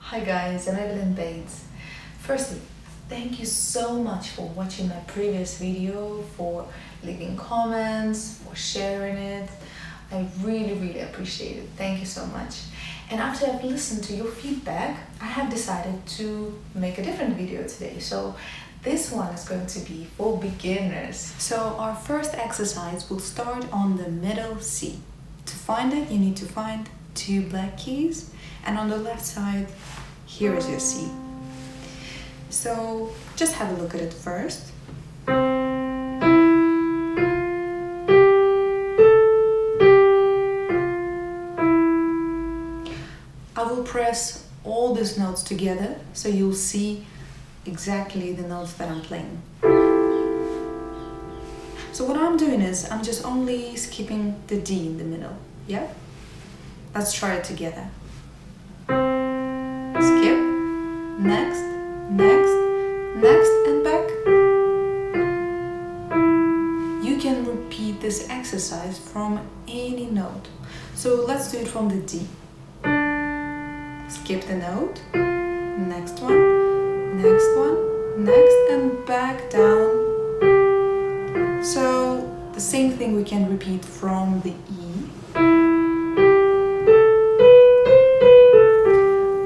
Hi guys, I'm Evelyn. Firstly, thank you so much for watching my previous video, for leaving comments, for sharing it. I really appreciate it. Thank you so much. And after I've listened to your feedback, I have decided to make a different video today. So this one is going to be for beginners. So our first exercise will start on the middle C. To find it, you need to find 2 black keys, and on the left side, here is your C. So just have a look at it first. I will press all these notes together so you'll see exactly the notes that I'm playing. So what I'm doing is I'm just only skipping the D in the middle, yeah? Let's try it together. Skip, next, and back. You can repeat this exercise from any note. So let's do it from the D. Skip the note, next one, next, and back down. So the same thing we can repeat from the E.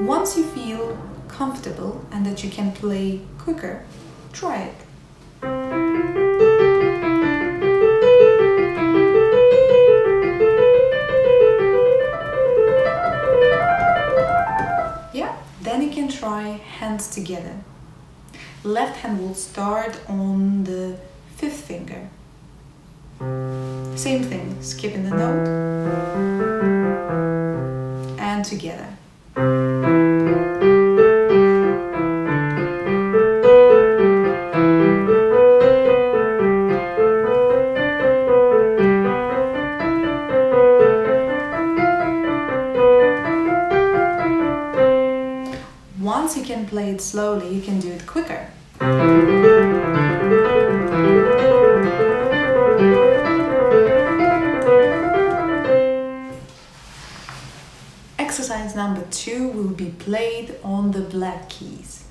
Once you feel comfortable and that you can play quicker, try it. Yeah, then you can try hands together. Left hand will start on the 5th finger. Same thing, skipping the note and together. Once you can play it slowly, you can do it quicker. Exercise number 2 will be played on the black keys.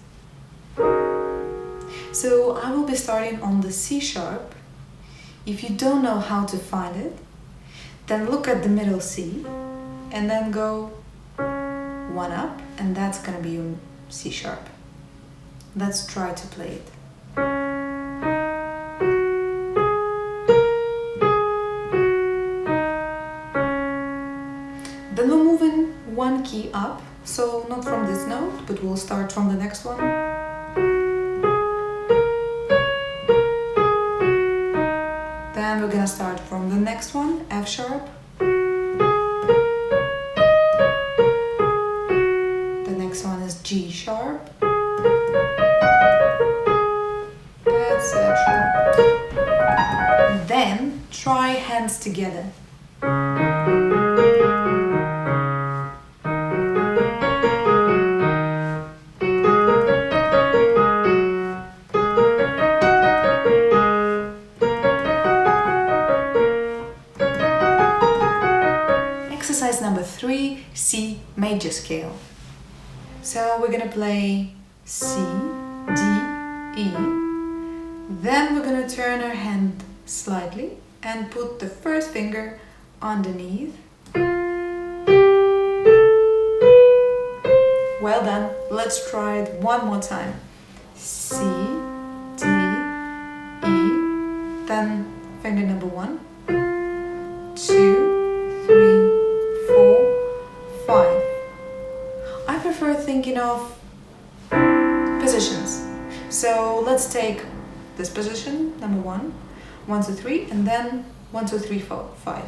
So I will be starting on the C sharp. If you don't know how to find it, then look at the middle C and then go 1 up, and that's gonna be your C sharp. Let's try to play it. Then we're moving 1 key up, so not from this note, but we'll start from the next one. Then we're gonna start from the next one, F sharp. The next one is G sharp. Etc. Then try hands together. Exercise number 3, C major scale. So we're gonna play C, D, E. Then we're gonna turn our hand slightly and put the first finger underneath. Well done. Let's try it one more time. C, D, E. Then finger number 1, 2, 3, 4, 5. I prefer thinking of positions. So let's take this position, number 1, 1, 2, 3, and then 1, 2, 3, 4, 5.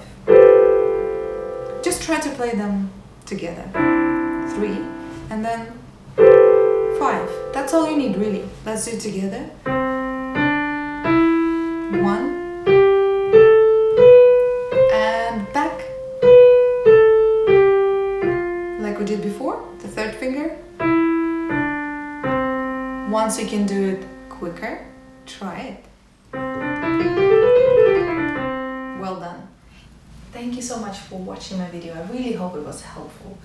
Just try to play them together. 3, and then 5. That's all you need, really. Let's do it together. 1, and back. Like we did before, the 3rd finger. Once you can do it quicker, try it. Well done. Thank you so much for watching my video. I really hope it was helpful.